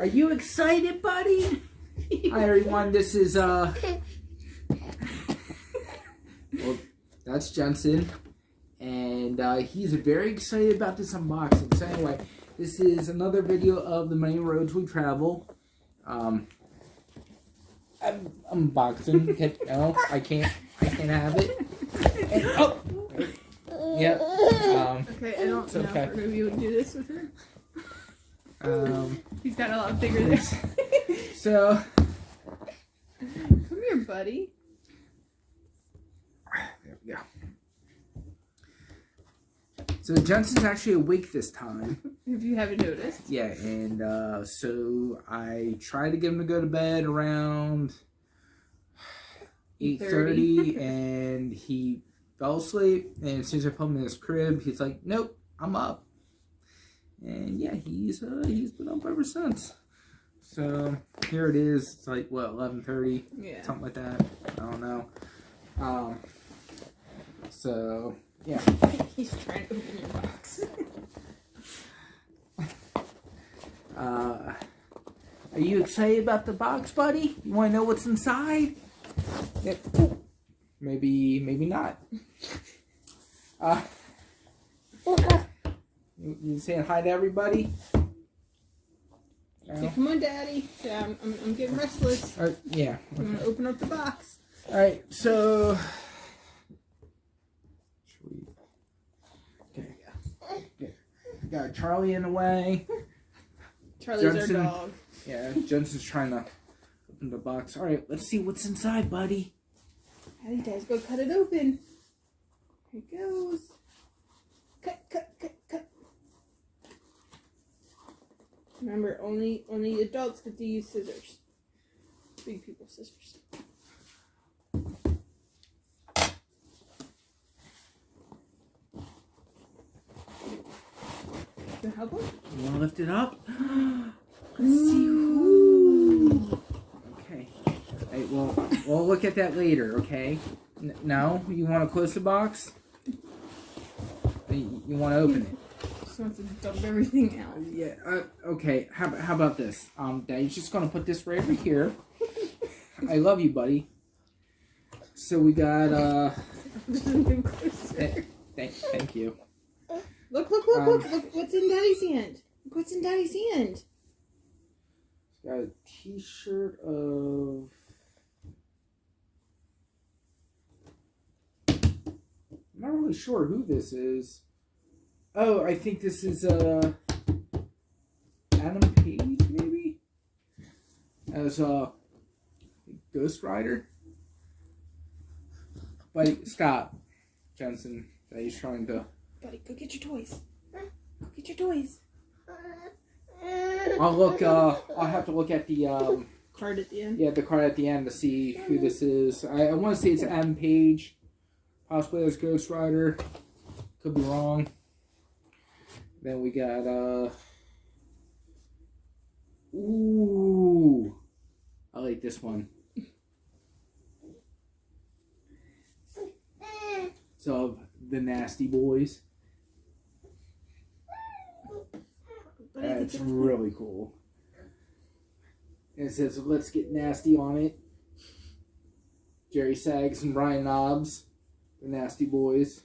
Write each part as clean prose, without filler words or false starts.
Are you excited, buddy? Hi, everyone. This is, well, that's Jensen. And he's very excited about this unboxing. So anyway, this is another video of the many roads we travel. I'm unboxing. Okay, no, I can't have it. And, oh! Yep. Okay, I don't know okay. if we would do this with her. He's got a lot bigger than So. Come here, buddy. There we go. So Jensen's actually awake this time. If you haven't noticed. Yeah, and so I tried to get him to go to bed around 8:30, and he fell asleep. And as soon as I put him in his crib, he's like, "Nope, I'm up." And yeah, he's been up ever since. So here it is. It's like what, 11:30, yeah, something like that. I don't know. So yeah. He's trying to open your box. Are you excited about the box, buddy? You want to know what's inside? Yep. Maybe not. You saying hi to everybody? Say, come on, Daddy. Say, I'm getting restless. Yeah. I'm gonna open up the box. All right. So. Okay. Got Charlie in the way. Charlie's Jensen, our dog. Yeah, Jensen's trying to open the box. All right, let's see what's inside, buddy. Daddy, Daddy's gonna cut it open. Here it goes. Cut. Remember, only adults get to use scissors. Big people scissors. Can I help him? You want to lift it up? Let's see. Ooh. Okay. Hey, we'll look at that later, okay? No? You want to close the box? You want to open it? Just wants to dump everything out. Yeah, okay. How about this? Daddy's just going to put this right over here. I love you, buddy. So we got, thank you. Look, what's in Daddy's hand? Look what's in Daddy's hand. Got a t-shirt of... I'm not really sure who this is. Oh, I think this is Adam Page, maybe? As Ghost Rider. Buddy, stop. Jensen, he's trying to... Buddy, go get your toys. Go get your toys. I'll have to look at the card at the end. Yeah, the card at the end to see who this is. I want to say it's Adam Page, possibly as Ghost Rider. Could be wrong. Then we got ooh, I like this one. So the Nasty Boys. That's really cool. And it says, "Let's get nasty on it." Jerry Sags and Brian Knobs, the Nasty Boys.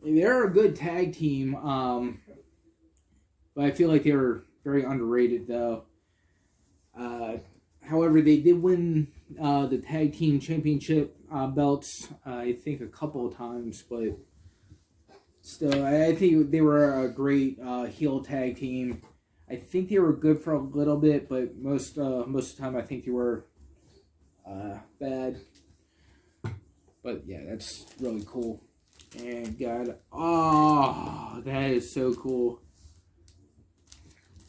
They're a good tag team, but I feel like they were very underrated, though. However, they did win the tag team championship belts, I think, a couple of times, but still, I think they were a great heel tag team. I think they were good for a little bit, but most of the time I think they were bad. But yeah, that's really cool. And oh, that is so cool.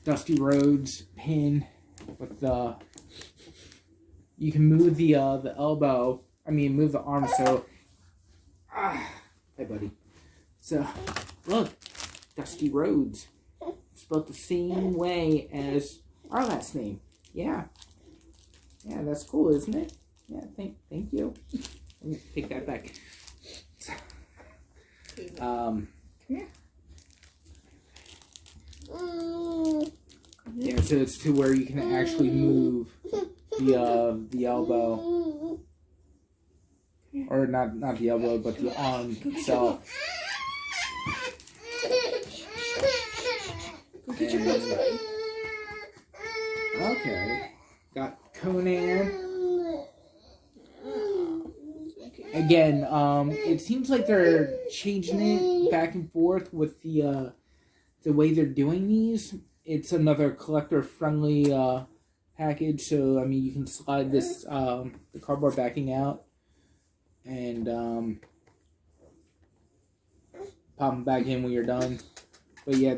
Dusty Rhodes pin with the... You can move the elbow. I mean, move the arm. So, hey, buddy. So, look, Dusty Rhodes. Spelled the same way as our last name. Yeah. Yeah, that's cool, isn't it? Yeah, thank you. Let me take that back. Come here. it's to where you can actually move the elbow, or not the elbow, but the arm itself. Go get your books, buddy. Okay, got Conan. Again, it seems like they're changing it back and forth with the way they're doing these. It's another collector-friendly package, so I mean you can slide this the cardboard backing out and pop them back in when you're done. But yeah,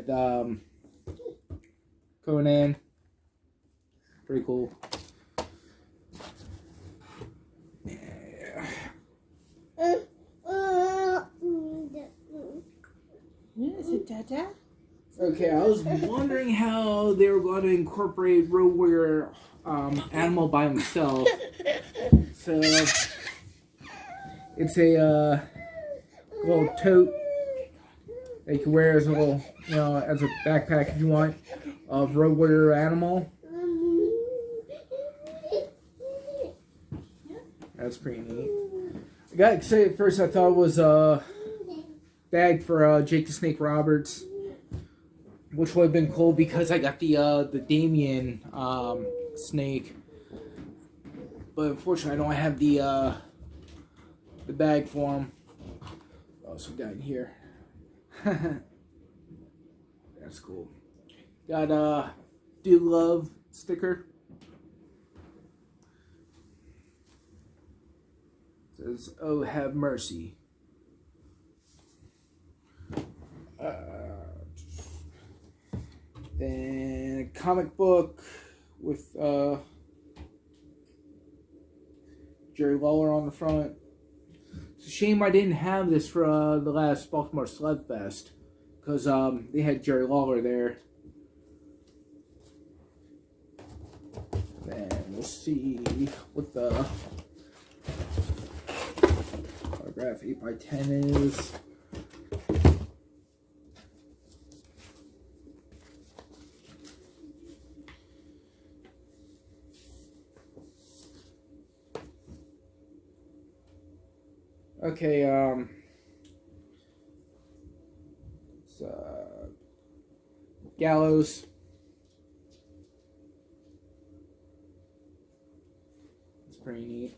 Conan, pretty cool. Is it Dada? Okay, I was wondering how they were going to incorporate Road Warrior Animal by himself. So it's a little tote that you can wear as a little, as a backpack if you want, of Road Warrior Animal. That's pretty neat. I got excited at first. I thought it was a bag for Jake the Snake Roberts, which would have been cool because I got the Damien snake, but unfortunately I don't have the bag for him. Oh, some guy in here. That's cool. Got Do Love sticker. Says, "Oh, have mercy." Then a comic book with Jerry Lawler on the front. It's a shame I didn't have this for the last Baltimore Sled Fest, because they had Jerry Lawler there. Then we'll see what the autograph 8x10 is. Okay, it's Gallows. It's pretty neat.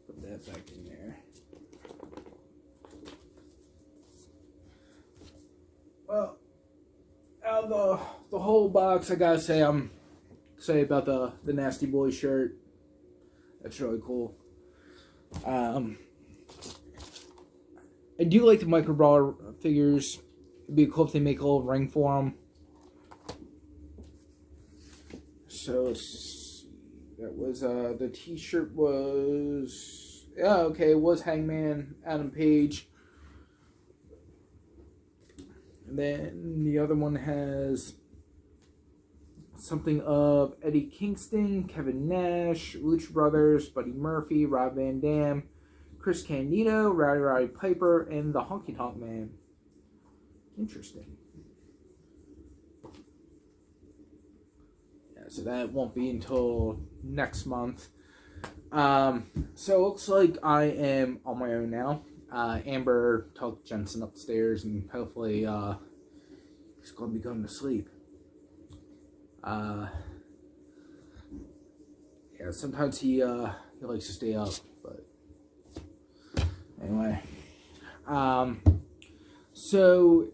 Put that back in there. Well, out of the whole box, I gotta say I'm excited about the Nasty Boy shirt. That's really cool. I do like the Micro Brawler figures. It'd be cool if they make a little ring for them. So that was the T-shirt was it was Hangman Adam Page. And then the other one has something of Eddie Kingston, Kevin Nash, Lucha Brothers, Buddy Murphy, Rob Van Dam, Chris Candido, Rowdy Piper, and the Honky Tonk Man. Interesting. Yeah, so that won't be until next month. So it looks like I am on my own now. Amber took Jensen upstairs, and hopefully he's going to be going to sleep. Yeah, sometimes he likes to stay up, but anyway. So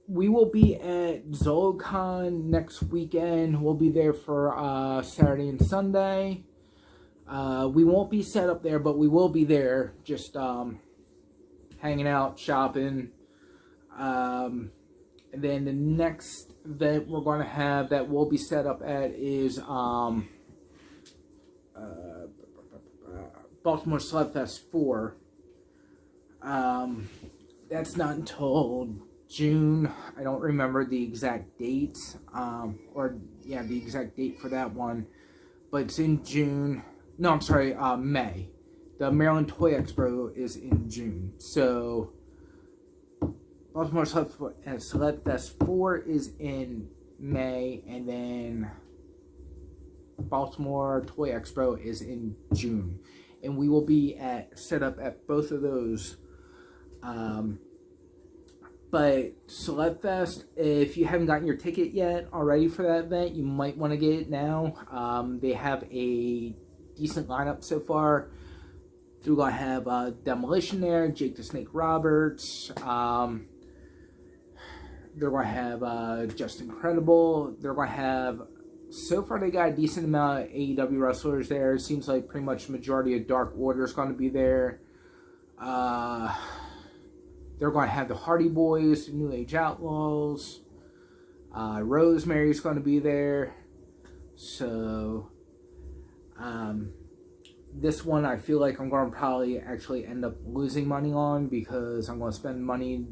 we will be at ZoloCon next weekend. We'll be there for Saturday and Sunday. We won't be set up there, but we will be there, just hanging out, shopping. And then the next event we're going to have that we'll be set up at is Baltimore Slugfest 4. That's not until June. I don't remember the exact date, the exact date for that one, but it's in June. No, I'm sorry, May. The Maryland Toy Expo is in June. So, Baltimore Celeb Fest 4 is in May, and then Baltimore Toy Expo is in June. And we will be set up at both of those. But Celeb Fest, if you haven't gotten your ticket yet already for that event, you might want to get it now. They have a decent lineup so far. They're going to have Demolition there, Jake the Snake Roberts. They're going to have Just Incredible. They're going to have, so far they got a decent amount of AEW wrestlers there. It seems like pretty much the majority of Dark Order is going to be there. They're going to have the Hardy Boys, the New Age Outlaws. Rosemary's going to be there. So, this one I feel like I'm going to probably actually end up losing money on, because I'm going to spend money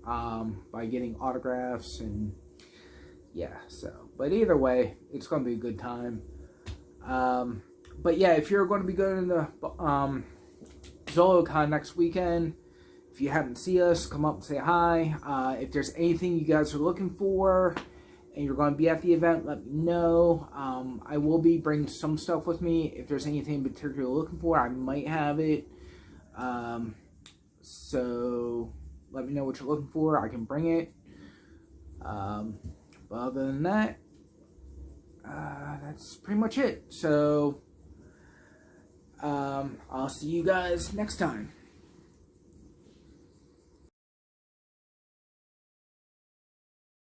by getting autographs and yeah, so. But either way, it's going to be a good time. But yeah, if you're going to be going to the ZoloCon next weekend, if you haven't seen us, come up and say hi. If there's anything you guys are looking for and you're going to be at the event, let me know. I will be bringing some stuff with me. If there's anything particularly looking for, I might have it. So let me know what you're looking for. I can bring it. But other than that, that's pretty much it. So I'll see you guys next time.